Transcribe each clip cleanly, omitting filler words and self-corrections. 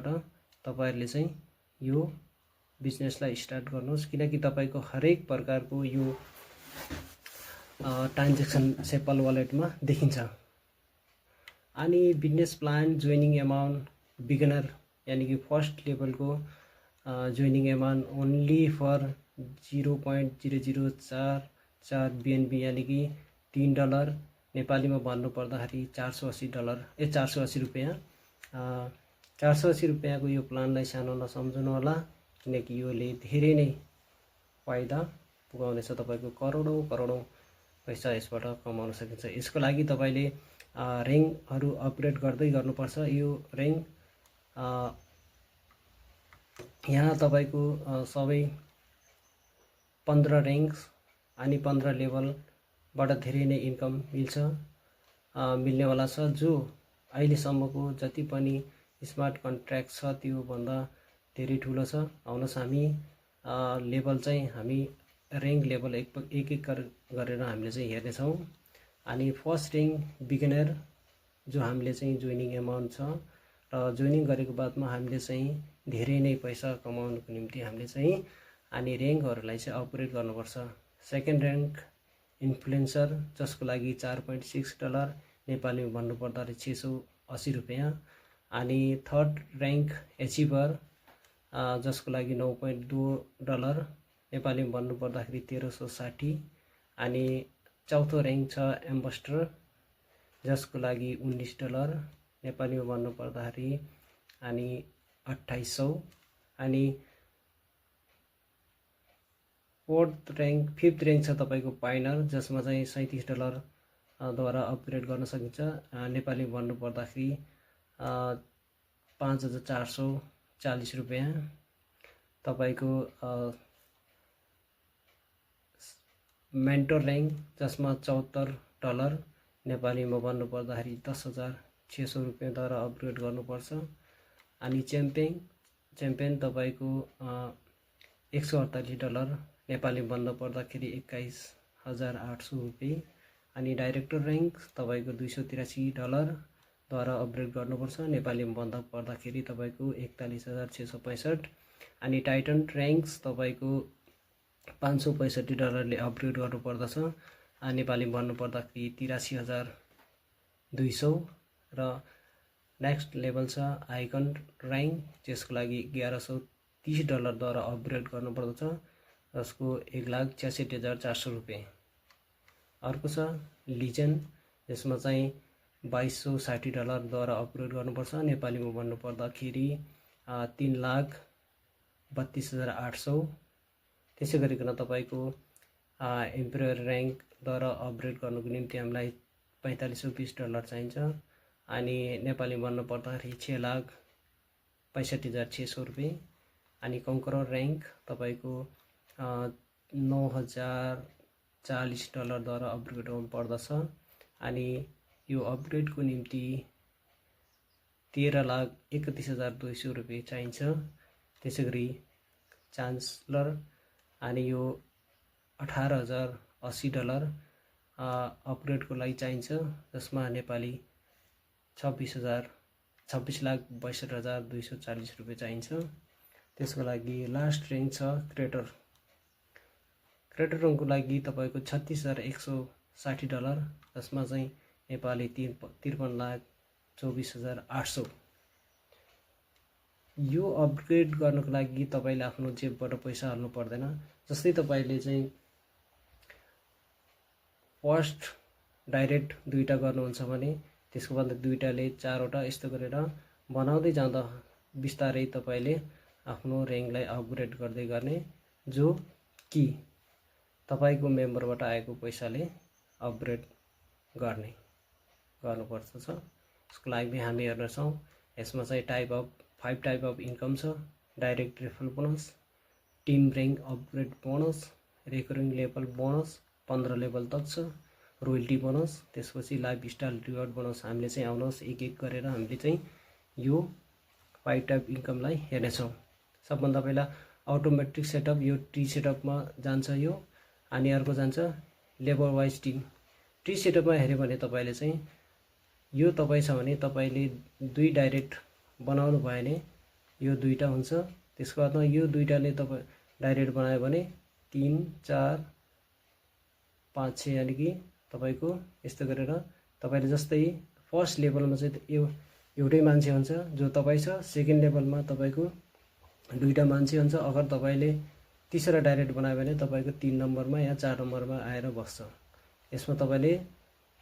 तारिखबाट तपाईहरुले चाहिँ यो बिजनेसलाई स्टार्ट गर्नुहोस् किनकि तपाईको हरेक प्रकारको यो ट्रान्ज्याक्सन सेपल वालेटमा देखिन्छ। अनि business plan joining amount beginner यानी कि फर्स्ट लेभलको joining amount only for 0.0044 BNB यानी कि $3 नेपालीमा भन्नु पर्दाखेरि $480 480 रुपैयाँ 480 रुपैयाँको यो प्लानलाई सानो नसम्झनु होला किनकि योले धेरै नै फाइदा पुगाउनेछ। तपाईको करोडौं पैसा यसबाट कमाउन सकिन्छ। यसको लागि तपाईले र्याङ्कहरु अपग्रेड गर्दै गर्नुपर्छ। यो र्याङ्क यहाँ तपाईको सबै 15 र्याङ्क अनि 15 लेभलबाट धेरै नै इन्कम मिल्ने वाला छ। जो अहिलेसम्मको जति पनि स्मार्ट कन्ट्र्याक्ट छ त्यो भन्दा धेरै ठुलो छ। आउनुहोस् हामी लेभल चाहिँ हामी र्याङ्क लेभल एक गरेर हामीले चाहिँ हेर्ने छौं। अनि फर्स्ट र्याङ्क बिगिनर जो हामीले चाहिँ जोइनिङ अमाउन्ट छ र जोइनिङ गरेको बादमा हामीले चाहिँ धेरै नै पैसा कमाउनको निम्ति हामीले चाहिँ अनि र्याङ्कहरुलाई चाहिँ अपग्रेड गर्नुपर्छ। सेकेन्ड र्याङ्क इन्फ्लुएन्सर जसको लागि $4.6 नेपालीमा भन्नु पर्दा 680 रुपैयाँ। अनि थर्ड र्याङ्क एचिभर जसको लागि $9.2 नेपालीमा भन्नु पर्दाखेरि 1360। अनि चौथो र्याङ्क छ एम्बेसडर जसको लागि $19 नेपालीमा भन्नु पर्दाखेरि अनि 2800। अनि फिफ्थ र्याङ्क छ तपाईको पाइनर जसमा चाहिँ $37 द्वारा अपग्रेड गर्न सकिन्छ। नेपालीमा भन्नु पर्दाखेरि 5440 रुपैयाँ। तपाईको मेन्टर र्याङ्क जसमा $74 नेपालीमा भन्नु पर्दाखेरि 10,600 रुपैयाँ द्वारा अपग्रेड गर्नुपर्छ। अनि च्याम्पियन तपाईको $148 नेपालीमा भन्नु पर्दाखेरि 21,800 रुपैयाँ। अनि डाइरेक्टर र्याङ्क तपाईको $283 द्वारा अपग्रेड गर्नुपर्छ नेपालीमा भन्दा पर्दाखेरि तपाईको 41,665। अनि टाइटन र्याङ्क्स तपाईको $565 ले अपग्रेड गर्नुपर्दछ नेपालीमा भन्नु पर्दाखेरि 83,200। र नेक्स्ट लेभल छ आइकन र्याङ्क जसको लागि $1130 द्वारा अपग्रेड गर्नुपर्दछ जसको 1,66,400 रुपैयाँ। अर्को छ लिजेन्ड जसमा चाहिँ $2260 द्वारा अपग्रेड गर्नुपर्छ नेपालीमा भन्नु पर्दाखेरि 3,32,800। त्यसै गरिकन तपाईको एम्पेयर र्याङ्क द्वारा अपग्रेड गर्नको निम्ति हामीलाई $4520 चाहिन्छ। अनि नेपालीमा भन्नु पर्दाखेरि 6,65,600 रुपैयाँ। अनि कन्करर र्याङ्क तपाईको $9,040 द्वारा अपग्रेड गर्नुपर्दछ। अनि यो अपग्रेडको निम्ति 13,31,200 रुपैयाँ चाहिन्छ। त्यसैगरी चान्सलर अनि यो $18,080 अपग्रेडको लागि चाहिन्छ जसमा नेपाली 26,62,240 रुपैयाँ चाहिन्छ। त्यसको लागि लास्ट र्याङ्क छ क्रिएटर र्याङ्कको लागि तपाईको $36,160 जसमा चाहिँ नेपाली 53,24,800। यो अपग्रेड गर्नको लागि तपाईले आफ्नो जेबबाट पैसा हाल्नु पर्दैन। जस्तै तपाईले चाहिँ फर्स्ट डाइरेक्ट दुईटा गर्नुहुन्छ भने त्यसको भन्दा दुईटाले चारवटा यस्तो गरेर बनाउँदै जाँदा बिस्तारै तपाईले आफ्नो र्याङ्कलाई अपग्रेड गर्दै गर्ने जो कि तपाईको मेम्बरबाट आएको पैसाले अपग्रेड गर्नुपर्छ। यसको लागि हामी हेर्नेछौँ। यसमा चाहिँ 5 टाइप अफ इन्कम छ। Direct referral bonus, team rank upgrade bonus, recurring level bonus 15 level तक छ, रोयल्टी बोनस, त्यसपछि लाइफस्टाइल रिवार्ड बोनस। हामीले चाहिँ आउनुहोस् एक गरेर हामीले चाहिँ यो 5 टाइप इन्कमलाई हेर्नेछौँ। सबभन्दा पहिला अटोमेटिक सेटअप यो ट्री सेटअपमा जान्छ यो। अनि अर्को जान्छ लेभल वाइज टिम। ट्री सेटअपमा हेर्यो भने तपाईले चाहिँ यो तपाई छ भने तपाईले 2 डाइरेक्ट बनाउनु भयो भने यो दुईटा हुन्छ। त्यसको बादमा यो दुईटाले तपाईँ डाइरेक्ट बनायो भने 3 4 5 6 यानि कि तपाईँको यस्तो गरेर तपाईँले जस्तै फर्स्ट लेभलमा चाहिँ एउटै मान्छे हुन्छ जो तपाईँ छ। सेकेन्ड लेभलमा तपाईँको दुईटा मान्छे हुन्छ। अगर तपाईँले तीसरा डाइरेक्ट बनायो भने तपाईँको 3 नम्बरमा या 4 नम्बरमा आएर बस्छ। यसमा तपाईँले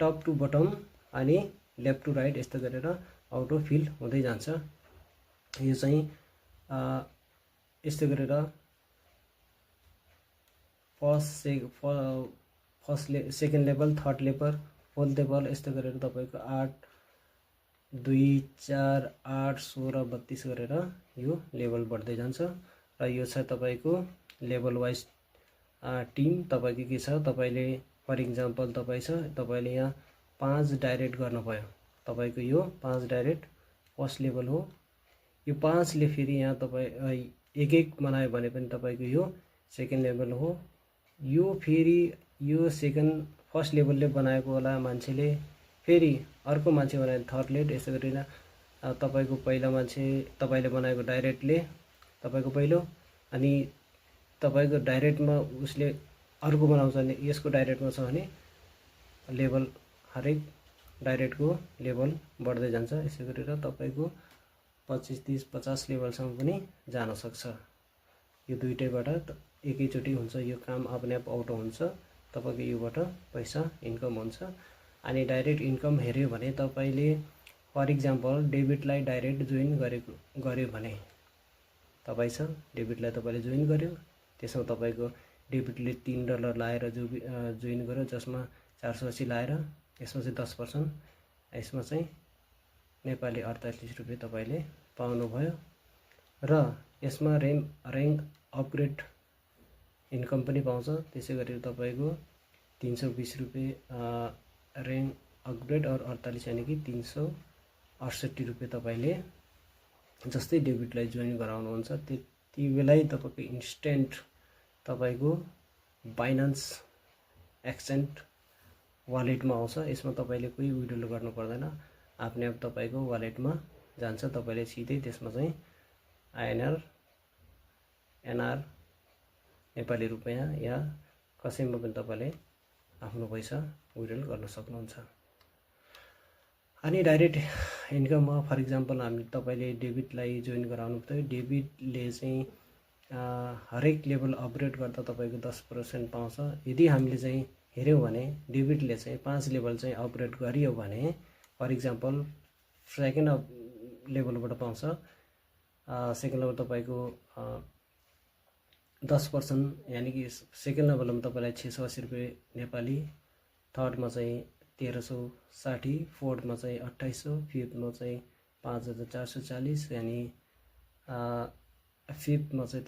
टप टु बटम अनि लेफ्ट टु राइट यस्तो गरेर अटो फिल हुँदै जान्छ। यो चाहिँ यस्तो गरेर second level, third level, fourth level यस्तो गरेर तपाईँको 8 2 4 8 16 32 गरेर यो लेभल बढ्दै जान्छ। र यो छ तपाईँको लेभल वाइज टिम तपाईँको के छ। तपाईँले फर इक्जाम्पल तपाईँ छ, तपाईँले यहाँ 5 डाइरेक्ट गर्नुभयो। तपाईँको यो 5 डाइरेक्ट फर्स्ट लेभल हो। यो 5 ले फेरि यहाँ तपाईँ एक एक बनायो भने पनि तपाईँको यो सेकेन्ड लेभल हो। यो फेरि यो फर्स्ट लेभलले बनाएको होला मान्छेले फेरि अर्को मान्छे बनायो थर्ड लेट यसो गरेर तपाईँको पहिला मान्छे तपाईँले बनाएको डाइरेक्टले तपाईँको पहिलो अनि तपाईँको डाइरेक्टमा उसले अर्को बनाउँछ भने यसको डाइरेक्टमा छ भने लेभल हरेक डाइरेक्टको लेभल बढ्दै जान्छ। यसो गरेर तपाईँको 25 30 50 लेभलसम्म पनि जान सक्छ। यो दुईटैबाट एकैचोटि हुन्छ यो काम, अपने आप आउट हुन्छ। तपाईँको योबाट पैसा इन्कम हुन्छ। अनि डाइरेक्ट इन्कम हेऱ्यो भने तपाईँले फर इक्जाम्पल डेबिटलाई डाइरेक्ट जोइन गर्यो भने तपाईँ छ, डेबिटलाई तपाईँले जोइन गर्यो, त्यसमा तपाईँको डेबिटले $3 लाएर जोइन गर्यो, जसमा 480 लाएर यसमा चाहिँ 10%, यसमा चाहिँ नेपाली 48 रुपियाँ तपाईँले पाउनुभयो। र यसमा र्याङ्क अपग्रेड इन्कम पनि पाउँछ। त्यसै गरी तपाईँको 320 रुपियाँ र्याङ्क अपग्रेड और 48 यानि कि 368 रुपियाँ तपाईँले जस्तै डेबिटलाई जोइन गराउनुहुन्छ त्यति बेलै तपाईँको इन्स्ट्यान्ट तपाईँको बाइनान्स एक्सचेन्ज वालेटमा आउँछ। यसमा तपाईँले कोही विड्रोल गर्नु पर्दैन, आफ्नै आप तपाईँको वालेटमा जान्छ। तपाईँले सिधै त्यसमा चाहिँ INR NR नेपाली रुपियाँ या कसैमा पनि तपाईँले आफ्नो पैसा विड्रोल गर्न सक्नुहुन्छ। अनि डाइरेक्ट इन्कममा फर इक्जाम्पल तपाईँले डेबिटलाई जोइन गराउनु पर्यो। डेबिटले चाहिँ हरेक लेभल अपग्रेड गर्दा तपाईँको 10% पाउँछ। यदि हामीले चाहिँ हेऱ्यौँ भने डेबिटले चाहिँ 5 लेभल चाहिँ अपग्रेड गरियो भने फर इक्जाम्पल सेकेन्ड लेभलबाट पाउँछ। सेकेन्ड लेभल तपाईँको 10% यानि कि सेकेन्ड लेभलमा तपाईँलाई 680 रुपियाँ नेपाली, थर्डमा चाहिँ 1360, फोर्थमा चाहिँ 2800, फिफ्थमा चाहिँ 5440 यानि फिफ्थमा चाहिँ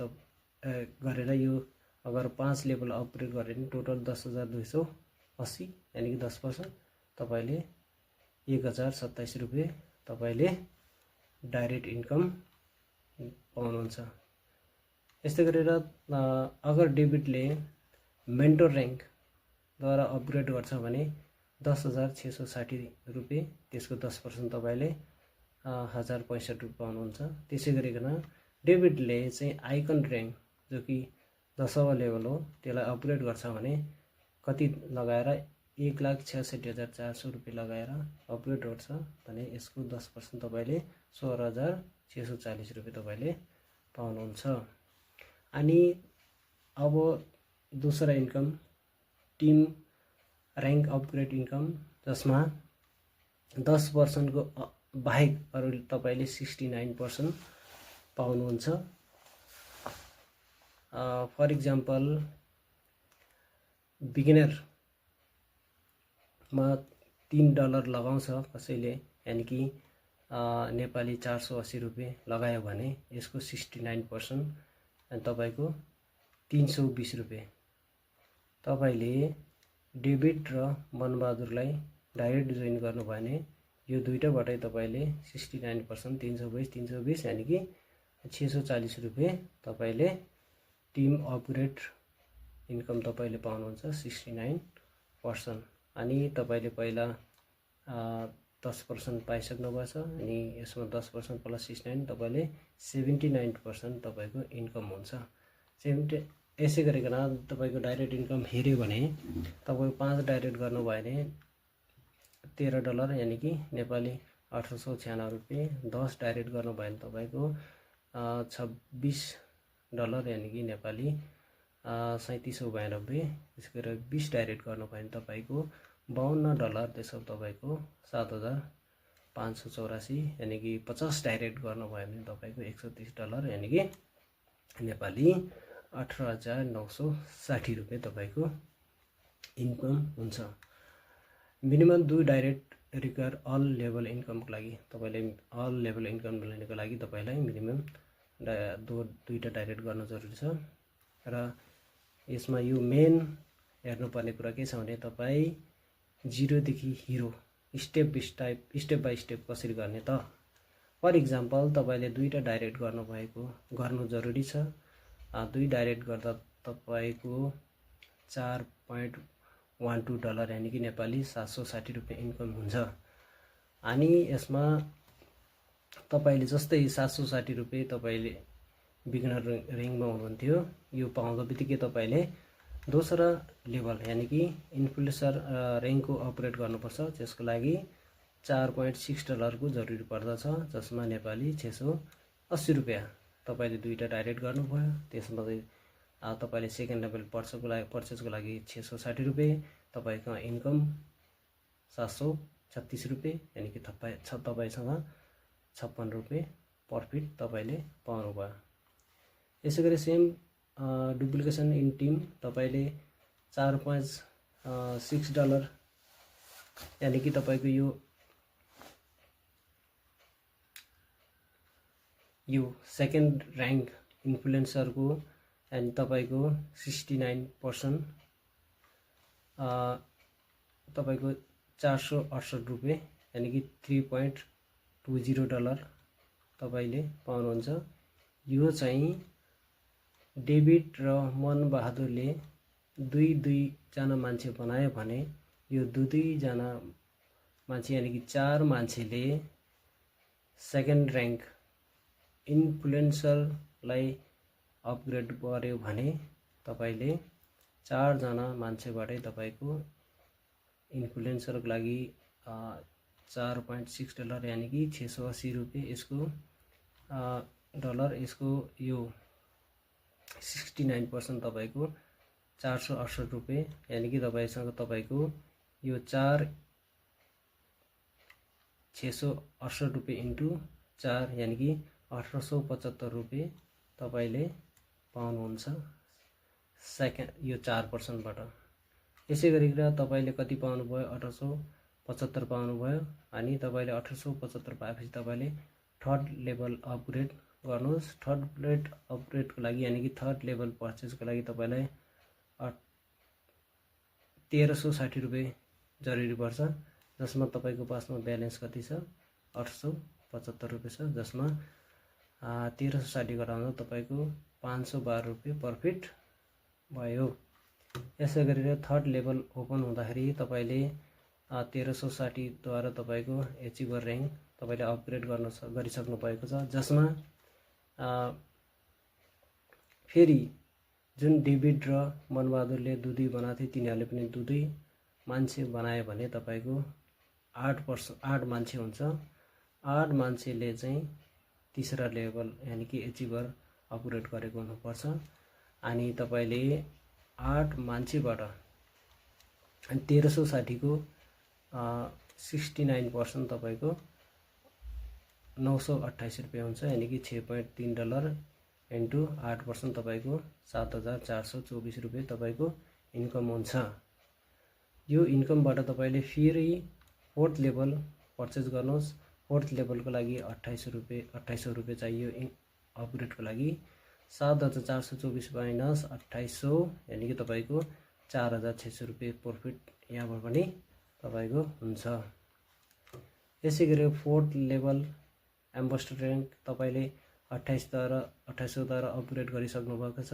गरेर यो अगर 5 लेभल अपग्रेड गऱ्यो भने टोटल 10,280 यानि कि 10% तपाईँले 1027 रुपियाँ तपाईँले डाइरेक्ट इन्कम पाउनुहुन्छ। यस्तै गरेर अगर डेबिटले मेन्टर र्याङ्कद्वारा अपग्रेड गर्छ भने 10,660 रुपियाँ, त्यसको 10% तपाईँले 1065 रुपियाँ पाउनुहुन्छ। त्यसै गरिकन डेबिटले चाहिँ आइकन र्याङ्क जो कि 10औं लेभल हो त्यसलाई अपग्रेड गर्छ भने कति लगाएर 1,66,400 रुपियाँ लगाएर अपग्रेड गर्छ भने यसको 10% तपाईँले 16,640 रुपियाँ तपाईँले पाउनुहुन्छ। अनि अब दोस्रो income team rank upgrade income, जसमा 10% को बाहेक अरू तपाईँले 69% पाउनुहुन्छ। फर इक्जाम्पल बिगिनरमा $3 लगाउँछ कसैले यानि कि नेपाली 480 रुपियाँ लगायो भने यसको 69% अनि तपाईँको 320 रुपियाँ तपाईँले डेबिट र मनबहादुरलाई डाइरेक्ट जोइन गर्नुभयो भने यो दुईटाबाटै तपाईँले 69% 320 यानि कि 640 रुपियाँ तपाईँले टिम अपग्रेड इन्कम तपाईँले पाउनुहुन्छ 69%। अनि तपाईँले पहिला 10% पाइसक्नुभएको छ अनि यसमा 10% प्लस 69 तपाईँले 79% तपाईँको इन्कम हुन्छ। यसै गरिकन तपाईँको डाइरेक्ट इन्कम हेऱ्यो भने तपाईँको 5 डाइरेक्ट गर्नुभयो भने $13 यानि कि नेपाली 1896 रुपियाँ। 10 डाइरेक्ट गर्नुभयो भने तपाईँको $26 यानि कि नेपाली 3792। त्यसै गरेर 20 डाइरेक्ट गर्नुभयो भने तपाईँको $52 त्यसो तपाईँको 7584 यानि कि 50 डाइरेक्ट गर्नुभयो भने तपाईँको $130 यानि कि नेपाली 18960 रुपियाँ तपाईँको इन्कम हुन्छ। Minimum 2 direct require all level इन्कमको लागि तपाईँले अल लेभल इन्कम लिनको लागि तपाईँलाई मिनिमम दुईटा डाइरेक्ट गर्न जरुरी छ। र यसमा यो मेन हेर्नुपर्ने कुरा के छ भने तपाईँ 0 देखि हिरो स्टेप बाई स्टेप कसरी गर्ने त। फर इक्जाम्पल तपाईँले 2टा डाइरेक्ट गर्नु जरुरी छ। 2 डाइरेक्ट गर्दा तपाईँको $4.12 यानि कि नेपाली 760 रुपियाँ इन्कम हुन्छ। अनि यसमा तपाईँले जस्तै 760 रुपियाँ तपाईँले बिगिनर र्याङ्कमा हुनुहुन्थ्यो, यो पाउँदा बित्तिकै तपाईँले दोस्रो लेभल यानि कि इन्फ्लुएन्सर र्याङ्कको अपग्रेड गर्नुपर्छ। त्यसको लागि $4.6 को जरुरी पर्दछ, जसमा नेपाली 680 रुपियाँ। तपाईँले 2टा डाइरेक्ट गर्नुभयो, त्यसमा तपाईँले सेकेन्ड लेभल पर्चेजको लागि 660 रुपियाँ, तपाईँको इन्कम 736 रुपियाँ यानि कि तपाईँसँग 56 रुपियाँ प्रफिट तपाईँले पाउनुभयो। यसै गरी सेम डुप्लिकेसन इन टिम तपाईँले $4.6 यानि कि तपाईँको यो सेकेन्ड र्याङ्क इन्फ्लुएन्सरको एन्ड तपाईँको 69% तपाईँको $468 रुपियाँ यानि कि $3.20 तपाईँले पाउनुहुन्छ। यो चाहिँ डेभिड र मनबहादुरले दुईजना मान्छे बनायो भने यो दुईजना मान्छे यानि कि 4 मान्छेले सेकेन्ड र्याङ्क इन्फ्लुएन्सरलाई अपग्रेड गर्यो भने तपाईँले 4 जना मान्छेबाटै तपाईँको इन्फ्लुएन्सरको लागि $4.6 यानि कि 680 रुपियाँ यसको यसको यो 69% तपाईँको $468 रुपियाँ यानि कि तपाईँको यो 680 रुपियाँ इन्टु 4 यानि कि 1875 रुपियाँ तपाईँले पाउनुहुन्छ यो 4%बाट। यसै गरिकन तपाईँले कति पाउनुभयो 1875 पाउनुभयो अनि तपाईँले 1875 पाएपछि तपाईँले थर्ड लेभल अपग्रेड गर्नुहोस्। थर्ड लेभल अपग्रेडको लागि यानि कि थर्ड लेभल पर्चेजको लागि तपाईँलाई 1360 रुपियाँ जरुरी पर्छ, जसमा तपाईँको पासमा ब्यालेन्स कति छ 875 रुपियाँ छ, जसमा 1360 घटाउँदा तपाईँको 512 रुपियाँ प्रफिट भयो। यसै गरेर थर्ड लेभल ओपन हुँदाखेरि तपाईँले 1360 द्वारा तपाईँको एचिभर र्याङ्क तपाईँले अपग्रेड गरिसक्नु भएको छ, जसमा फेरि जुन डेभिड र मनबहादुरले दुई बनाएको थिए तिनीहरूले पनि दुई मान्छे बनायो भने तपाईँको 8 मान्छे हुन्छ। 8 मान्छेले चाहिँ तीसरा लेभल यानि कि एचिभर अपग्रेड गरेको हुनुपर्छ अनि तपाईँले 8 मान्छेबाट 1360 को 69% तपाईँको $928 रुपियाँ हुन्छ यानि कि $6.3 इन्टु 8% तपाईँको 7424 रुपियाँ तपाईँको इन्कम हुन्छ। यो इन्कमबाट तपाईँले फेरि फोर्थ लेभल पर्चेज गर्नुहोस्। फोर्थ लेभलको लागि 2800 रुपियाँ चाहियो अपग्रेडको लागि। 7424 माइनस 2800 यानि कि तपाईँको 4600 रुपियाँ प्रफिट यहाँबाट पनि तपाईँको हुन्छ। यसै गरी फोर्थ लेभल एम्बेसडर र्याङ्क तपाईँले 2800 द्वारा अपग्रेड गरिसक्नु भएको छ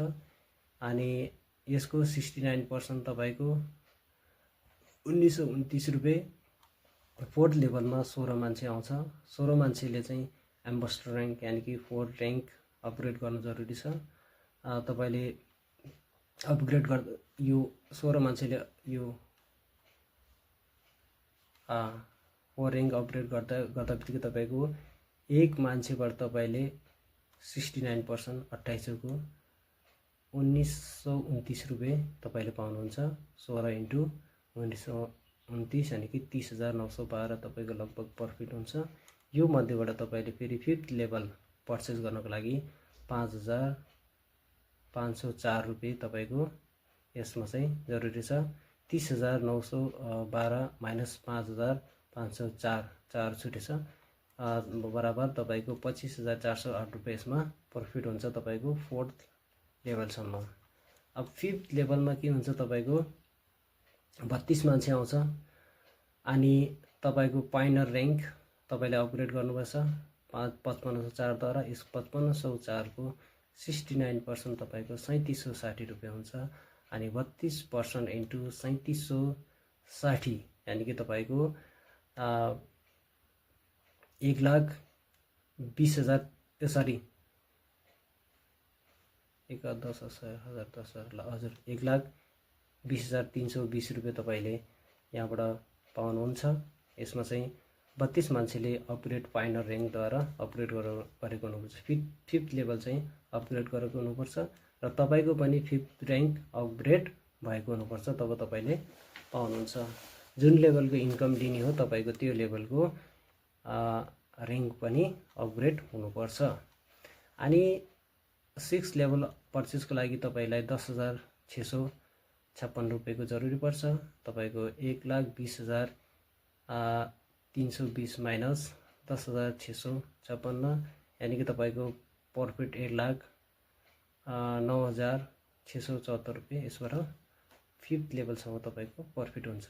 अनि यसको 69% तपाईँको 1929 रुपियाँ फोर्थ लेभलमा 16 मान्छे आउँछ। 16 मान्छेले चाहिँ एम्बेसडर र्याङ्क यानि कि 4 र्याङ्क अपग्रेड गर्नु जरुरी छ। तपाईले अपग्रेड गर्दा यो 16 मान्छेले यो 4 र्याङ्क अपग्रेड गर्दा बित्तिकै तपाईको एक मान्छेबाट तपाईले 69% 2800को 1929 रुपैयाँ तपाईले पाउनुहुन्छ। 16 इन्टु 1929 यानि कि 30,912 तपाईको लगभग प्रफिट हुन्छ। यो मध्येबाट तपाईले फेरि फिफ्थ लेभल पर्चेस गर्नको लागि 5,504 रुपैयाँ तपाईको यसमा चाहिँ जरुरी छ। 30,912 माइनस 5,504 4 छुटेछ बराबर तपाईको 25,408 रुपैयाँ यसमा प्रफिट हुन्छ तपाईको फोर्थ लेभलसम्म। अब फिफ्थ लेभलमा के हुन्छ तपाईको 32 मान्छे आउँछ अनि तपाईको पाइनर र्याङ्क तपाईले अपग्रेड गर्नुपर्छ 5504 द्वारा। यस 5504 को 69% तपाईको 3760 रुपैयाँ हुन्छ अनि 32% इन्टु 3760 यानि कि तपाईको 1,20,000 सरी 1,20,320 रुपैयाँ तपाईले यहाँबाट पाउनुहुन्छ। यसमा चाहिँ 32 मान्छेले अपग्रेड पाइनर र्याङ्कद्वारा अपग्रेड गरेको हुनुपर्छ। फिफ्थ लेभल चाहिँ अपग्रेड गरेको हुनुपर्छ र तपाईको पनि फिफ्थ र्याङ्क अपग्रेड भएको हुनुपर्छ तब तपाईले पाउनुहुन्छ। जुन लेभलको इन्कम लिने हो तपाईको त्यो लेभलको र्याङ्क पनि अपग्रेड हुनुपर्छ। अनि 6 लेभल पर्चेसको लागि तपाईलाई 10,656 रुपैयाँको जरुरी पर्छ। तपाईको 1,20,320 माइनस 10,656 यानि कि तपाईको प्रफिट 1,09,674 रुपैयाँ। यसबाट फिफ्थ लेभलसम्म तपाईको प्रफिट हुन्छ।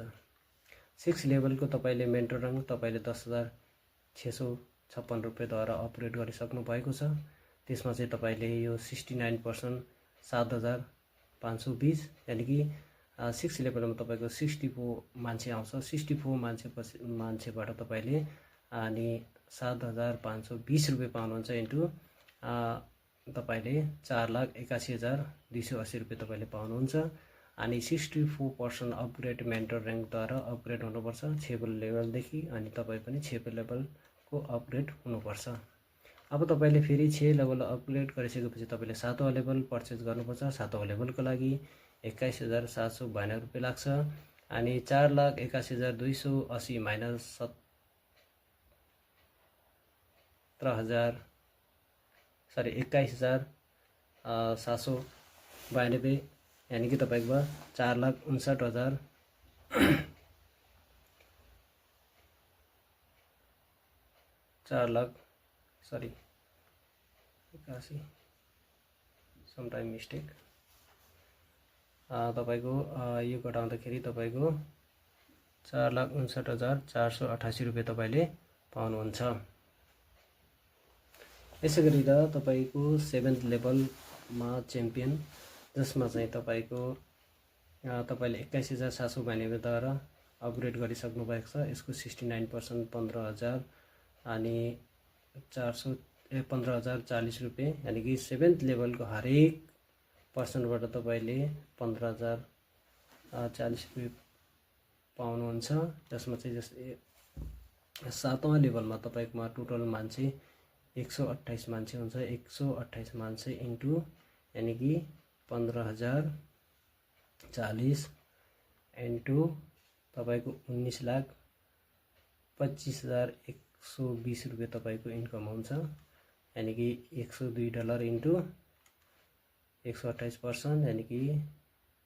6 लेभलको तपाईले मेन्टर र्याङ्क तपाईले 10,656 रुपैयाँ द्वारा अपग्रेड गरिसक्नु भएको छ। त्यसमा चाहिँ तपाईले यो 69% 7,520 यानि कि 6 लेभलमा तपाईको 64 मान्छे आउँछ। 64 मान्छेबाट तपाईले अनि 7,520 रुपैयाँ पाउनुहुन्छ इन्टु तपाईले 4,81,280 रुपैयाँ तपाईले पाउनुहुन्छ अनि 64% अपग्रेड मेन्टर र्याङ्कद्वारा अपग्रेड हुनुपर्छ 6 लेभलदेखि अनि तपाई पनि 6 लेभलको अपग्रेड हुनुपर्छ। अब तपाईले फेरि 6 लेभल अपग्रेड गरिसकेपछि तपाईले 7औं लेभल पर्चेस गर्नुपर्छ। 7औं लेभलको लागि 21,752 रुपैयाँ लाग्छ अनि 4,81,280 माइनस 21,792 यानि कि तपाईको 4,59,000 समटाइम मिस्टेक तपाईको यो घटाउँदाखेरि तपाईको 4,59,488 रुपैयाँ तपाईले पाउनुहुन्छ। यसै गरेर तपाईको 7th लेभलमा च्याम्पियन जसमा चाहिँ तपाईको तपाईले 21,792 द्वारा अपग्रेड गरिसक्नु भएको छ। यसको 69% 15,000 अनि 15,040 रुपैयाँ यानि कि 7th लेभलको हरेक पर्सनबाट तपाईले 15,040 रुपैयाँ पाउनुहुन्छ। जसमा चाहिँ जस्तै 7औं लेभलमा तपाईकोमा टोटल मान्छे 128 मान्छे हुन्छ। 128 मान्छे इन्टु यानि कि 15,040 इन्टु तपाईको 19,25,120 रुपैयाँ तपाईको इन्कम हुन्छ यानि कि $102 इन्टु 128% यानि कि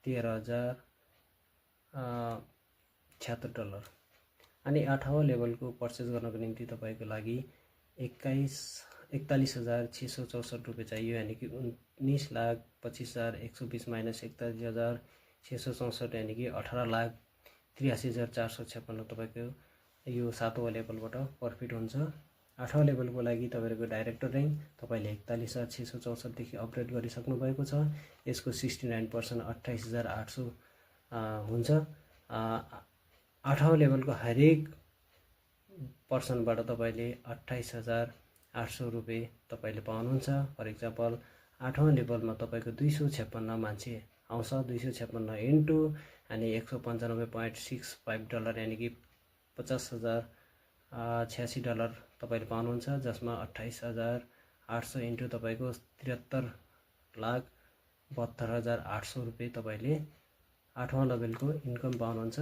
$13,076 अनि 8औं लेभलको पर्चेस गर्नको निम्ति तपाईको लागि 41,664 रुपैयाँ चाहियो यानि कि 19,25,120 माइनस 41,664 यानि कि 18,83,456 तपाईको यो 7औं लेभलबाट प्रफिट हुन्छ। 8औं लेभलको लागि तपाईको डाइरेक्टर र्याङ्क तपाईले 41,664 देखि अपग्रेड गरिसक्नु भएको छ। यसको 69% 28,800 हुन्छ। 8औं लेभलको हरेक पर्सनबाट तपाईँले 28,800 रुपियाँ तपाईँले पाउनुहुन्छ। फर इक्जाम्पल 8औं लेभलमा तपाईँको 256 मान्छे आउँछ। 256 इन्टु अनि $195.65 यानि कि $50,086 तपाईँले पाउनुहुन्छ, जसमा 28,800 इन्टु तपाईँको 73,72,800 रुपियाँ तपाईँले 8औं लेभलको इन्कम पाउनुहुन्छ।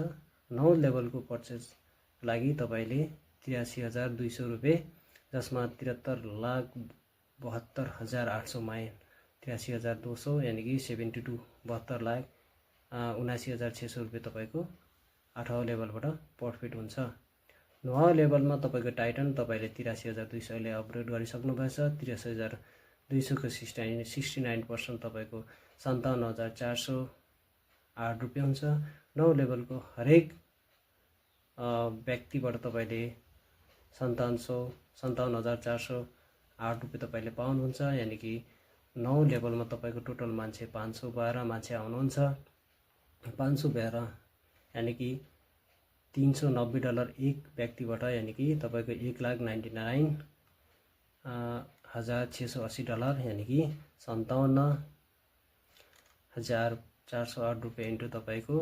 9 लेभलको पर्चेज लागि तपाईँले 83,200 रुपियाँ, जसमा 73,72,800 माइन 83,200 यानि कि 72 72,79,600 रुपियाँ तपाईँको 8औं लेभलबाट प्रफिट हुन्छ। 9औं लेभलमा तपाईँको टाइटन तपाईँले 83,200 ले अपग्रेड गरिसक्नु भएछ। 83,200 को 69% तपाईँको 57,408 रुपियाँ हुन्छ। 9 लेभलको हरेक व्यक्तिबाट तपाईँले 57,408 रुपियाँ तपाईँले पाउनुहुन्छ। यानि कि 9 लेभलमा तपाईँको टोटल मान्छे 512 मान्छे आउनुहुन्छ। 512 यानि कि $390 एक व्यक्तिबाट, यानि कि तपाईँको $1,99,680 यानि कि 57,408 रुपियाँ इन्टु तपाईँको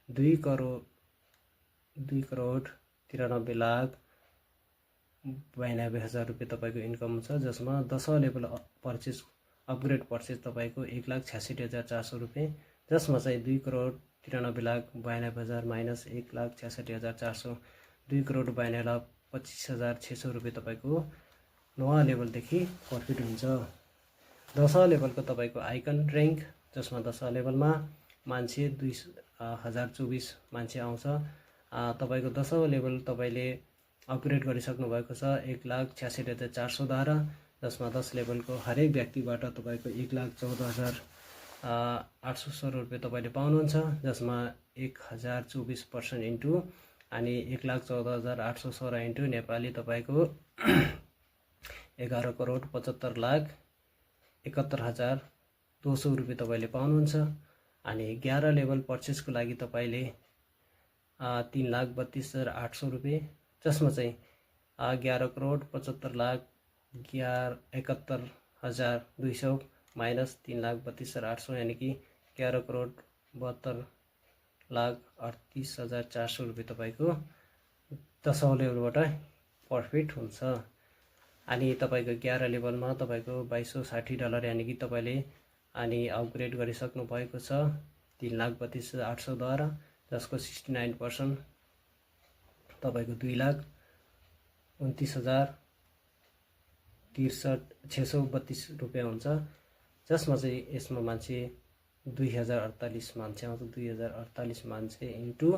2,93,92,92,000 रुपियाँ तपाईँको इन्कम हुन्छ, जसमा 10औं लेभल पर्चेज अपग्रेड पर्चेज तपाईँको 1,66,400 रुपियाँ, जसमा चाहिँ 2,93,92,92,000 माइनस 1,66,400 2,92,25,600 रुपियाँ तपाईँको 9औं लेभलदेखि प्रफिट हुन्छ। 10औं लेभलको तपाईँको आइकन र्याङ्क, जसमा 10औं लेभलमा मान्छे 2,024 मान्छे आउँछ। तपाईँको 10औं लेभल तपाईँले अपग्रेड गरिसक्नु भएको छ 1,66,400 द्वारा, जसमा 10 लेभलको हरेक व्यक्तिबाट तपाईँको 1,14,800 रुपियाँ तपाईँले पाउनुहुन्छ, जसमा 1,024% इन्टु अनि 1,14,816 इन्टु नेपाली तपाईँको 11,75,71,200 रुपियाँ तपाईँले पाउनुहुन्छ। अनि 11 लेभल पर्चेसको लागि तपाईँले 3,32,800 रुपियाँ, जसमा चाहिँ 11,75,71,200 माइनस 3,32,800 यानि कि 11,72,38,400 रुपियाँ तपाईँको 10औं लेभलबाट प्रफिट हुन्छ। अनि तपाईँको 11 लेभलमा तपाईँको $2,260 यानि कि तपाईँले अनि अपग्रेड गरिसक्नु भएको छ 3,32,800 द्वारा, जसको 69% तपाईँको 2,29,632 रुपियाँ हुन्छ, जसमा चाहिँ यसमा मान्छे 2,048 मान्छे आउँछ। 2,048 मान्छे इन्टु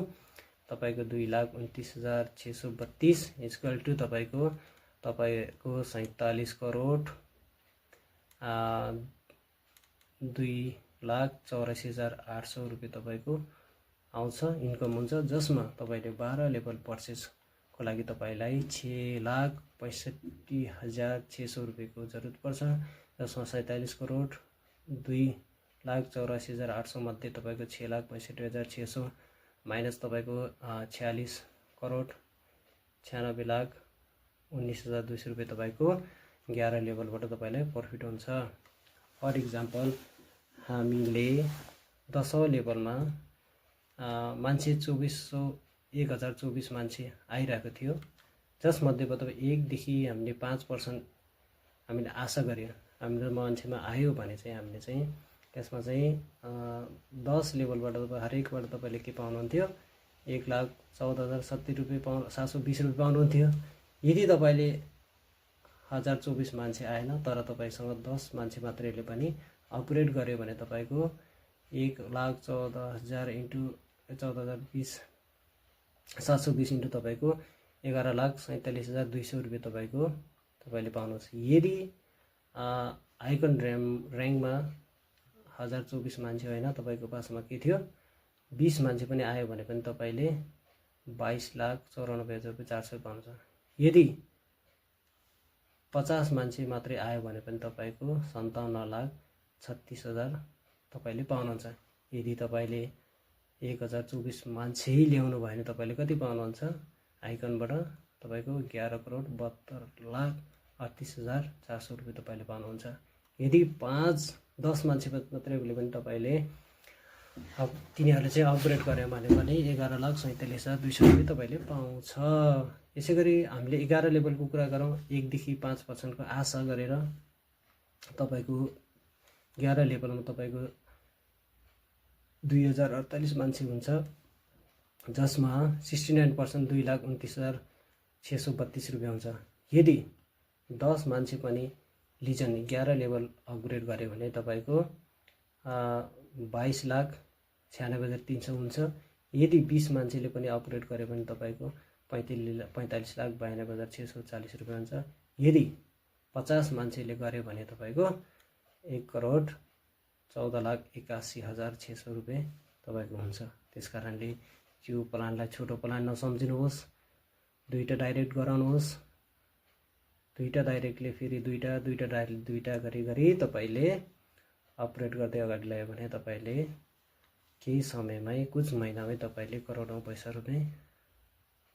तपाईँको 2,29,632 इक्वल टु तपाईँको 47,82,84,800 रुपियाँ तपाईँको आउँछ, इन्कम हुन्छ, जसमा तपाईँले 12 लेभल पर्चेसको लागि तपाईँलाई 6,65,600 रुपियाँको जरुरत पर्छ, जसमा 47,02,84,800 मध्ये तपाईँको 6,65,600 माइनस तपाईँको 46,96,19,200 रुपियाँ तपाईँको 11 लेभलबाट तपाईँलाई प्रफिट हुन्छ। फर इक्जाम्पल हामीले 10औं लेभलमा मान्छे 1,024 मान्छे आइरहेको थियो, जसमध्येबाट 1 देखि हामीले 5% हामीले आशा गऱ्यौँ हाम्रो मान्छेमा आयो भने चाहिँ हामीले चाहिँ त्यसमा चाहिँ 10 लेभलबाट हरेकबाट तपाईँले के पाउनुहुन्थ्यो 1,14,070 रुपियाँ 720 रुपियाँ पाउनुहुन्थ्यो। यदि तपाईँले 1,024 मान्छे आएन तर तपाईँसँग 10 मान्छे मात्रैले पनि अपग्रेड गर्यो भने तपाईँको 1,14,000 इन्टु 14,020 720 इन्टु तपाईँको 11,47,200 रुपियाँ तपाईँले पाउनुहुन्छ। यदि आइकन र्याङ्कमा 1,024 मान्छे होइन, तपाईँको पासमा के थियो 20 मान्छे पनि आयो भने पनि तपाईँले 22,94,400 पाउनुहुन्छ। यदि 50 मान्छे मात्रै आयो भने पनि तपाईँको 57,36,000 तपाईँले पाउनुहुन्छ। यदि तपाईँले 1,024 मान्छे ल्याउनु भयो भने तपाईँले कति पाउनुहुन्छ आइकनबाट तपाईँको 11,72,38,400 रुपियाँ तपाईँले पाउनुहुन्छ। यदि 5-10 मान्छे मात्रै भने तपाईँले अब तिनीहरूले चाहिँ अपग्रेड गर्यो भने 11,47,200 रुपियाँ तपाईँले पाउँछ। यसै गरी हामीले 11 लेभलको कुरा गरौँ, 1 देखि 5% आशा गरेर तपाईँको 11 लेभलमा तपाईँको 2048 मान्छे हुन्छ, जसमा 69% 2,29,632 रुपियाँ हुन्छ। यदि 10 मान्छे पनि लिजन 11 लेभल अपग्रेड गर्यो भने तपाईँको 22,96,300 हुन्छ। यदि 20 मान्छेले पनि अपग्रेड गर्यो भने तपाईँको 45,92,640 रुपियाँ हुन्छ। यदि 50 मान्छेले गर्यो भने तपाईँको 1,14,81,600 रुपियाँ तपाईँको हुन्छ। त्यस कारणले यो प्लानलाई छोटो प्लान नसम्झिनुहोस्, दुईटा डाइरेक्ट गराउनुहोस्। दुईटा डाइरेक्टले फेरि दुईटा डाइरेक्ट दुईटा गरी तपाईँले अपग्रेड गर्दै अगाडि ल्यायो भने तपाईँले केही समयमै कुछ महिनामै तपाईँले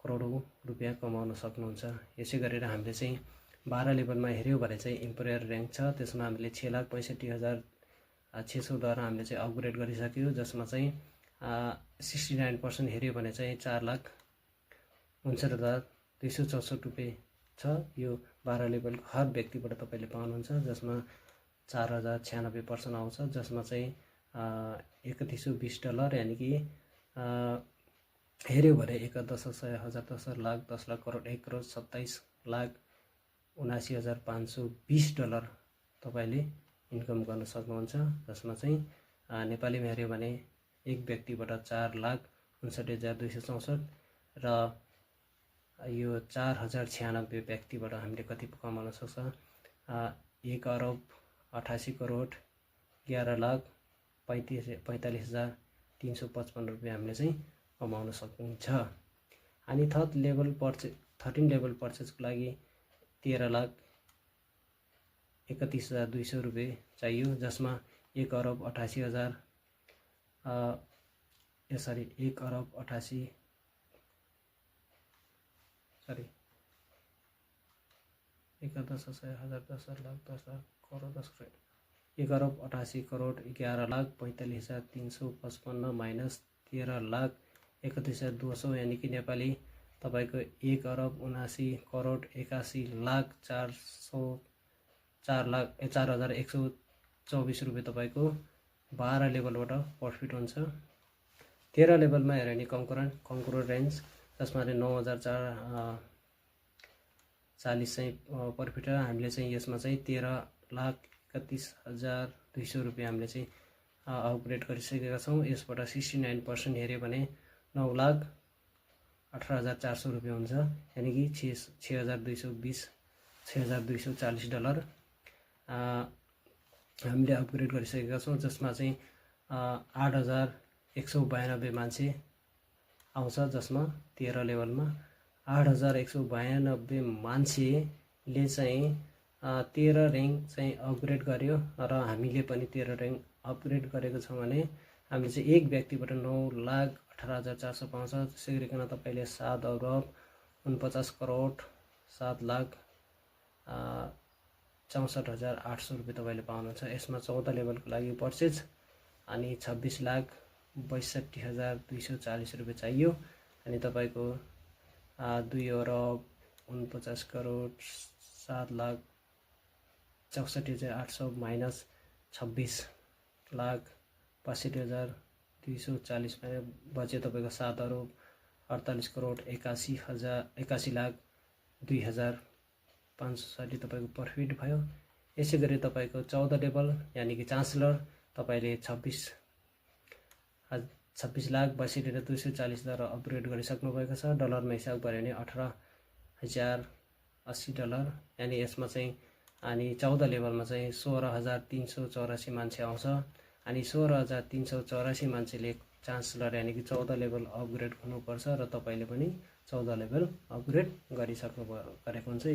करोडौँ रुपियाँ कमाउन सक्नुहुन्छ। यसै गरेर हामीले चाहिँ 12 लेभलमा हेऱ्यौँ भने चाहिँ इम्पेरियल र्याङ्क छ, त्यसमा हामीले 6,65,600 द्वारा हामीले चाहिँ अपग्रेड गरिसक्यौँ, जसमा चाहिँ 69% हेऱ्यो भने चाहिँ 4,59,264 रुपियाँ छ। यो 12 लेभलको हर व्यक्तिबाट तपाईँले पाउनुहुन्छ, जसमा 4,096% आउँछ, जसमा चाहिँ $3,120 यानि कि हेऱ्यो भने 1,10,100,000 10 लाख करोड 1,27,27,79,520 तपाईँले इन्कम गर्न सक्नुहुन्छ। जसमा चाहिँ नेपालीमा हेऱ्यो भने एक व्यक्तिबाट 4,59,264 र यो 4,096 व्यक्तिबाट हामीले कति कमाउन सक्छ, 1,38,11,45,355 रुपियाँ हामीले चाहिँ कमाउन सक्नुहुन्छ। अनि 13 लेभल पर्चेजको लागि 13,31,200 रुपियाँ चाहियो, जसमा 1,88,000 1,88,000 माइनस 13,31,200 यानि कि नेपाली तपाईँको 1,79,81,4,124 रुपियाँ तपाईँको 12 लेभलबाट प्रफिट हुन्छ। 13 लेभलमा हेऱ्यो भने कङ्कुरेन्ट रेन्ज, जसमा 9,040 चाहिँ प्रफिट र हामीले चाहिँ यसमा चाहिँ 13,31,200 रुपियाँ हामीले चाहिँ अपग्रेड गरिसकेका छौँ। यसबाट 69% हेऱ्यो भने 9,18,400 रुपियाँ हुन्छ, यानि कि $6,240 हामीले अपग्रेड गरिसकेका छौँ, जसमा चाहिँ 8,192 मान्छे आउँछ, जसमा 13 लेभलमा 8,192 मान्छेले चाहिँ 13 र्याङ्क चाहिँ अपग्रेड गर्यो र हामीले पनि 13 र्याङ्क अपग्रेड गरेको छौँ भने हामीले चाहिँ एक व्यक्तिबाट 9,18,400 पाउँछ। त्यसै गरिकन तपाईँले 7,7,64,7,64,800 रुपियाँ तपाईँले पाउनुहुन्छ। यसमा 14 लेभलको लागि पर्चेज अनि 26,62,240 रुपियाँ चाहियो। अनि तपाईँको 2,49,7,64,800 माइनस 26,62,240 बच्यो तपाईँको 7,48,41,02,560 तपाईँको प्रफिट भयो। यसै गरी तपाईँको 14 लेभल यानि कि चान्सलर तपाईँले 26,62,240 द्वारा अपग्रेड गरिसक्नु भएको छ। डलरमा हिसाब गऱ्यो भने $18,080 यानि यसमा चाहिँ अनि 14 लेभलमा चाहिँ 16,384 मान्छे आउँछ। अनि 16,384 मान्छेले चान्सलर यानि कि 14 लेभल अपग्रेड हुनुपर्छ र तपाईँले पनि 14 लेभल अपग्रेड गरेको हुन्छ।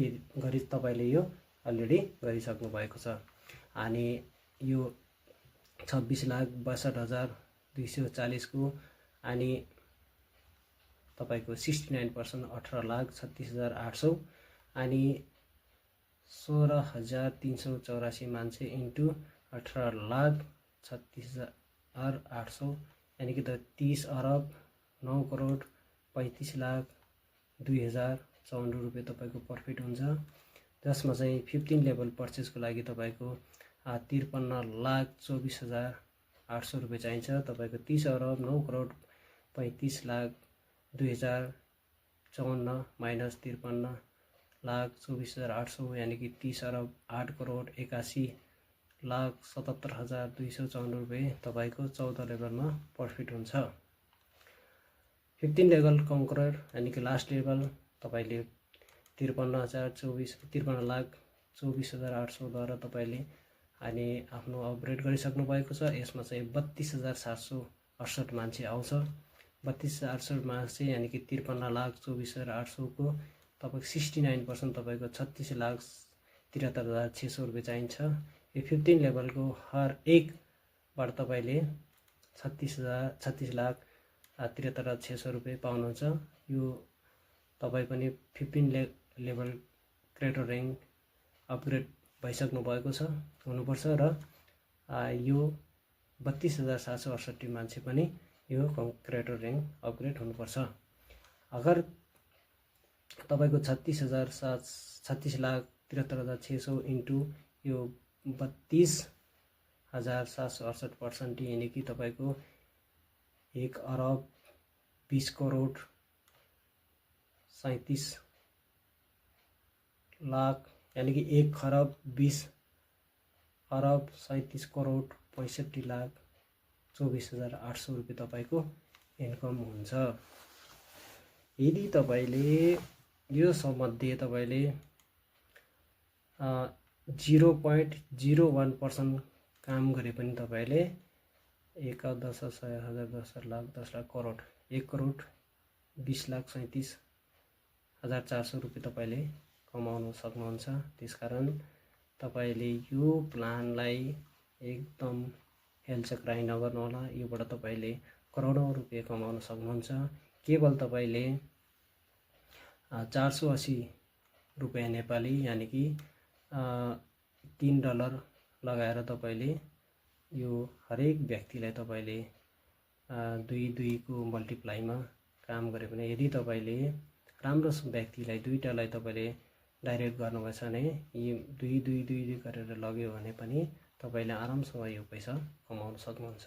तपाईँले यो अलरेडी गरिसक्नु भएको छ। अनि यो 26,62,240 को अनि तपाईको 69% 18,36,800 अनि 16,384 मान्छे इन्टु 18,36,800 यानी कि 30 अरब 9 करोड 35,02,054 रुपियाँ तपाईको प्रफिट हुन्छ। जसमा चाहिँ 15 लेभल पर्चेसको लागि तपाईको 53,24,800 रुपियाँ चाहिन्छ। तपाईको 30 अरब 9 करोड 35,02,054 माइनस 53,24,800 यानी कि 30 अरब 8 करोड 81,77,254 रुपियाँ तपाईको 14 लेभलमा प्रफिट हुन्छ। 15 लेभल कन्करर यानी कि लास्ट लेभल तपाईले 53,24,800 द्वारा तपाईले अनि आफ्नो अपग्रेड गरिसक्नु भएको छ। यसमा चाहिँ 32,768 मान्छे आउँछ। 32,768 मान्छे यानी कि 53,24,800 को तपाईको 69% तपाईको 36,73,600 रुपियाँ चाहिन्छ। यो 15 लेभलको हर एक बाट तपाईले 36,73,600 रुपियाँ पाउनुहुन्छ। यो तपाई पनि 15 लेभल क्रिएटर र्याङ्क अपग्रेड भइसक्नु भएको छ हुनुपर्छ र यो 32,768 मान्छे पनि यो क्रिएटर र्याङ्क अपग्रेड हुनुपर्छ। अगर तपाईको 36,73,600 इन्टु यो 32,768% यानी कि तपाईको 1 अरब 20 करोड 37 लाख यानी कि 1 खरब 20 अरब 37 करोड 65,24,800 रुपियाँ तपाईको इन्कम हुन्छ। यदि तपाईले यो सबमध्ये तपाईले 0.01% काम गरे पनि तपाईले 1 10 100 1000 10 लाख 10 लाख करोड 1 करोड 20,37,400 रुपियाँ तपाईले कमाउन सक्नुहुन्छ। त्यसकारण तपाईले यो प्लानलाई एकदम हेलचक्राइ नगर्नु होला। योबाट तपाईले करोडौं रुपियाँ कमाउन सक्नुहुन्छ। केवल तपाईले 480 रुपियाँ नेपाली यानी कि $3 लगाएर तपाईले यो हरेक व्यक्तिलाई तपाईले 2 को मल्टिप्लाइमा काम गरे भने यदि तपाईले राम्रो व्यक्तिलाई दुईटालाई तपाईले डाइरेक्ट गर्नुभएछ भने यी 2 गरेर लग्यो भने पनि तपाईले आरामसँग यो पैसा कमाउन सक्नुहुन्छ।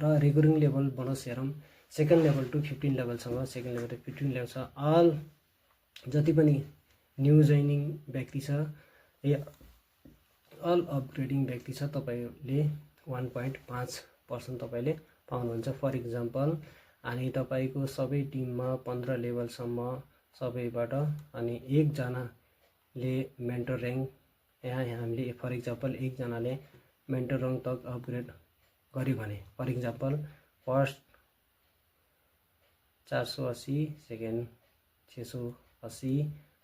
र रेकरिङ लेभल बोनस हेरौँ। सेकेन्ड लेभल टु 15 लेभलसँग सेकेन्ड लेभल टु 15 लेभलसँग अल जति पनि न्यू जोइनिङ व्यक्ति छ या अल अपग्रेडिङ व्यक्ति छ तपाईले 1.5% तपाईले पाउनुहुन्छ। फर इक्जाम्पल अनि तपाईको सबै टिममा 15 लेभलसम्म सबैबाट अनि एक जनाले मेन्टर र्याङ्क यहाँ हामीले फर इक्जाम्पल एक जनाले मेन्टर र्याङ्क तक अपग्रेड गर्यो भने for example first 480 second 680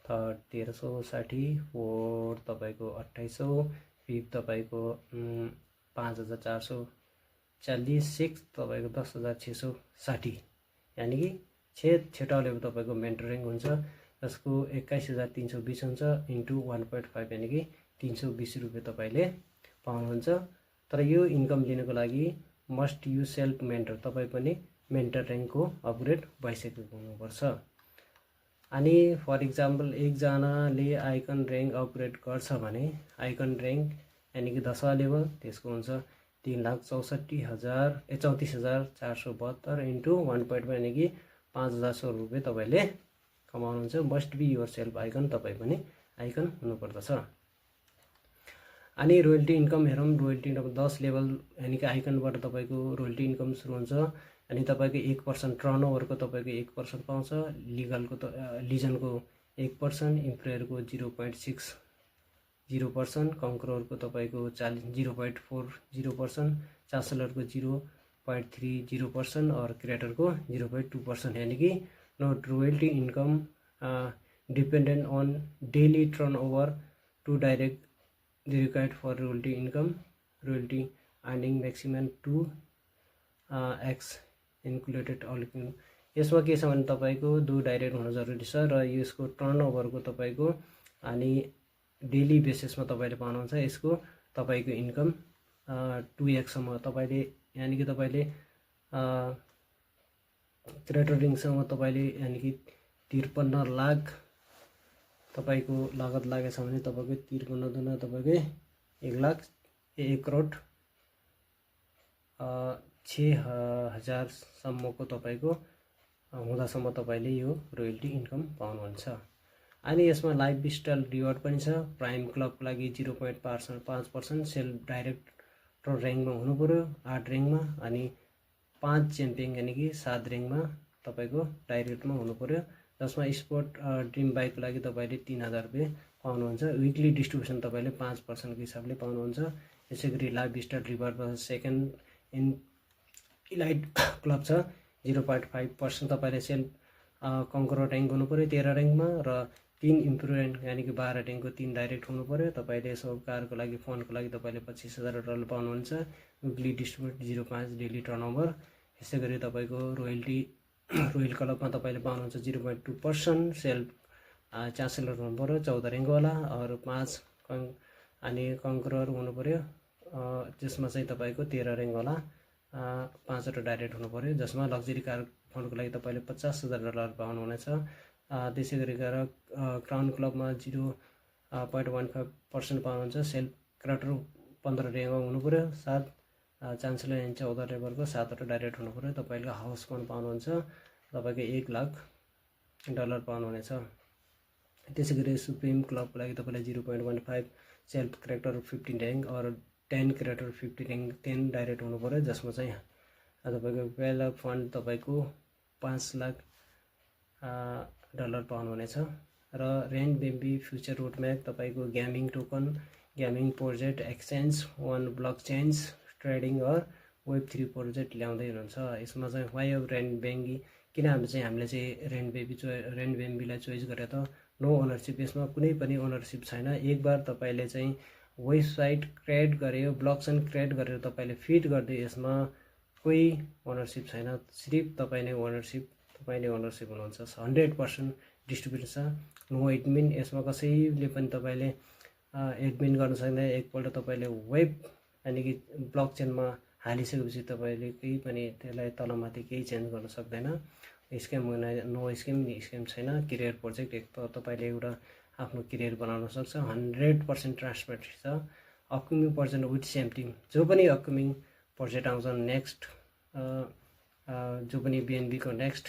third 1360 fourth तपाईको 2800 फिफ्थ तपाईको 5440 सिक्स्थ तपाईको 10660 यानी कि छेटा लेभल तपाईको मेन्टर र्याङ्क हुन्छ जसको 21,320 हुन्छ इन्टु 1.5 यानी कि 320 रुपियाँ तपाईले पाउनुहुन्छ। तर यो इन्कम लिनको लागि मस्ट यु सेल्फ मेन्टर तपाई पनि मेन्टर र्याङ्कको अपग्रेड भइसकेको हुनुपर्छ। अनि फर इक्जाम्पल एक जनाले आइकन र्याङ्क अपग्रेड गर्छ भने आइकन र्याङ्क यानी कि 10वां लेभल त्यसको हुन्छ 3,34,472 इन्टु 1.5 यानी कि 5,100 रुपियाँ तपाईले कमाउनुहुन्छ। मस्ट बी योर सेल्फ आइकन तपाई पनि आइकन हुनुपर्दछ। अनि रोयल्टी इन्कम हेरौँ। रोयल्टी इन्कम 10 लेभल यानी कि आइकनबाट तपाईको रोयल्टी इन्कम सुरु हुन्छ। अनि तपाईको 1% टर्नओभरको तपाईको 1% पाउँछ। लिगलको लिजनको 1%, इम्प्रेयरको 0.60%, कन्कररको तपाईको 0.40%, चान्सलरको 0.30% और क्रिएटरको 0.2% यानी कि note royalty income dependent on daily turnover to direct the required for royalty income royalty earning maximum 2x included all यसमा के छ भने तपाईँको 2 डाइरेक्ट हुन जरुरी छ र यसको टर्नओभरको तपाईँको अनि डेली बेसिसमा तपाईँले पाउनुहुन्छ। यसको तपाईँको इन्कम 2x सम्म तपाईँले यानि कि तपाईँले क्रेडिट रिङसँग तपाईँले यानि कि 53 लाख तपाईँको लागत लागेछ भने तपाईँको 53 दुना तपाईँकै 1 करोड 6,000 सम्मको तपाईँको हुँदासम्म तपाईँले यो रोयल्टी इन्कम पाउनुहुन्छ। अनि यसमा लाइफ स्टाइल रिवार्ड पनि छ। प्राइम क्लबको लागि 0.5% सेल्फ डाइरेक्ट र्याङ्कमा हुनु पर्यो 8 र्याङ्कमा, अनि 5 च्याम्पियन यानि कि 7 र्याङ्कमा तपाईँको डाइरेक्टमा हुनु पर्यो, जसमा स्पोर्ट ड्रिम बाइकको लागि तपाईँले 3,000 रुपियाँ पाउनुहुन्छ। विकली डिस्ट्रिब्युसन तपाईँले 5% को हिसाबले पाउनुहुन्छ। यसै गरी life style reward second in elite club छ 0.5% तपाईँले सेल्फ कङ्करर र्याङ्क हुनु पर्यो 13 र्याङ्कमा, र 3 इम्प्रुभ र्याङ्क यानि कि 12 र्याङ्कको 3 डाइरेक्ट हुनु पर्यो। तपाईँले यसो कारको लागि फोनको लागि तपाईँले 25,000 डलर पाउनुहुन्छ। विकली डिस्ट्रिब्युट 0.5 डेली टर्नओभर। यसै गरी तपाईँको रोयल क्लबमा तपाईँले पाउनुहुन्छ 0.2% सेल्फ च्यान्सेलर हुनु पर्यो 14 र्याङ्कवाला, अरू 5 अनि कङ्करर हुनु पर्यो, त्यसमा चाहिँ तपाईँको 13 र्याङ्कवाला 5वटा डाइरेक्ट हुनु पर्यो, जसमा लग्जरी कार फन्डको लागि तपाईँले 50,000 डलर पाउनुहुनेछ। त्यसै गरी क्राउन क्लबमा 0.15% पाउनुहुन्छ। सेल्फ क्यारेक्टर 15 र्याङ्कमा हुनु पर्यो, 7 च्यान्सेलर एन्ड 14 लेभलको 7वटा डाइरेक्ट हुनु पर्यो। तपाईँले हाउस फन्ड पाउनुहुन्छ, तपाईँको 1 लाख डलर पाउनुहुनेछ। त्यसै गरी सुप्रिम क्लबको लागि तपाईँले 0.15 सेल्फ क्यारेक्टर 15 र्याङ्क अरू 10 क्यारेक्टर 50 र्याङ्क 10 डाइरेक्ट हुनु पर्यो, जसमा चाहिँ तपाईँको वेल फन्ड तपाईँको 5 लाख डलर पाउनुहुनेछ। र रेन बेम्बी फ्युचर रोड म्याप तपाईँको gaming token, gaming project, exchange, 1 block change, trading or Web3 project ल्याउँदै हुनुहुन्छ। यसमा चाहिँ वाइ अफ रेन बेम्बी, किन हामीले चाहिँ रेन बेम्बीलाई चोइस गरे त नो ओनरसिप, यसमा कुनै पनि ओनरसिप छैन। एक बार तपाईँले चाहिँ वेबसाइट क्रिएट गर्यो, ब्लकचेन क्रिएट गरेर तपाईँले फिड गरिदियो, यसमा कोही ओनरसिप छैन, सिर्फ तपाईँ नै ओनरसिप हुनुहुन्छ। 100% डिस्ट्रिब्युट छ, नो एडमिन, यसमा कसैले पनि तपाईँले एडमिन गर्न सक्दैन। एकपल्ट तपाईँले वेब यानि कि ब्लकचेनमा हालिसकेपछि तपाईँले केही पनि त्यसलाई तलमाथि केही चेन्ज गर्न सक्दैन। स्क्याम हुन नो स्क्याम छैन। क्रियर प्रोजेक्ट एक त तपाईँले एउटा आफ्नो करियर बनाउन सक्छ। 100% ट्रान्सपेरेन्सी छ। Upcoming project with same team, जो पनि अपकमिङ प्रोजेक्ट आउँछ नेक्स्ट जो पनि बिएनबीको नेक्स्ट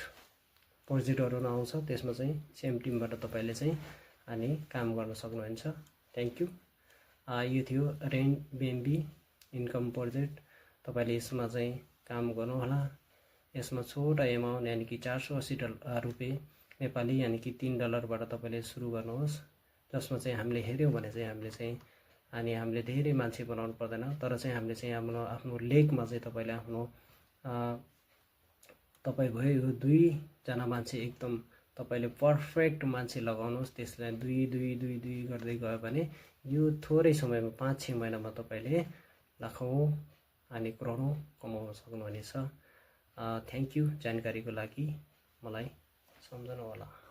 प्रोजेक्टहरू आउँछ त्यसमा चाहिँ सेम टिमबाट तपाईँले चाहिँ अनि काम गर्न सक्नुहुन्छ। Thank you. यो थियो रेन बिएनबी इन्कम प्रोजेक्ट। तपाईँले यसमा चाहिँ काम गर्नुहोला। यसमा छोटा एमाउन्ट यानि कि 480 रुपियाँ नेपाली यानि कि $3बाट तपाईँले सुरु गर्नुहोस्, जसमा चाहिँ हामीले हेऱ्यौँ भने चाहिँ हामीले धेरै मान्छे बनाउनु पर्दैन, तर चाहिँ हामीले चाहिँ आफ्नो लेकमा चाहिँ तपाईँले आफ्नो तपाईँ भयो यो 2 जना मान्छे एकदम तपाईँले पर्फेक्ट मान्छे लगाउनुहोस्, त्यसलाई 2 गर्दै गयो भने यो थोरै समयमा 5-6 महिनामा तपाईँले लाखौँ अनि करोडौँ कमाउन सक्नुहुनेछ। थ्याङ्क यू जानकारीको लागि, मलाई सम्झनु होला।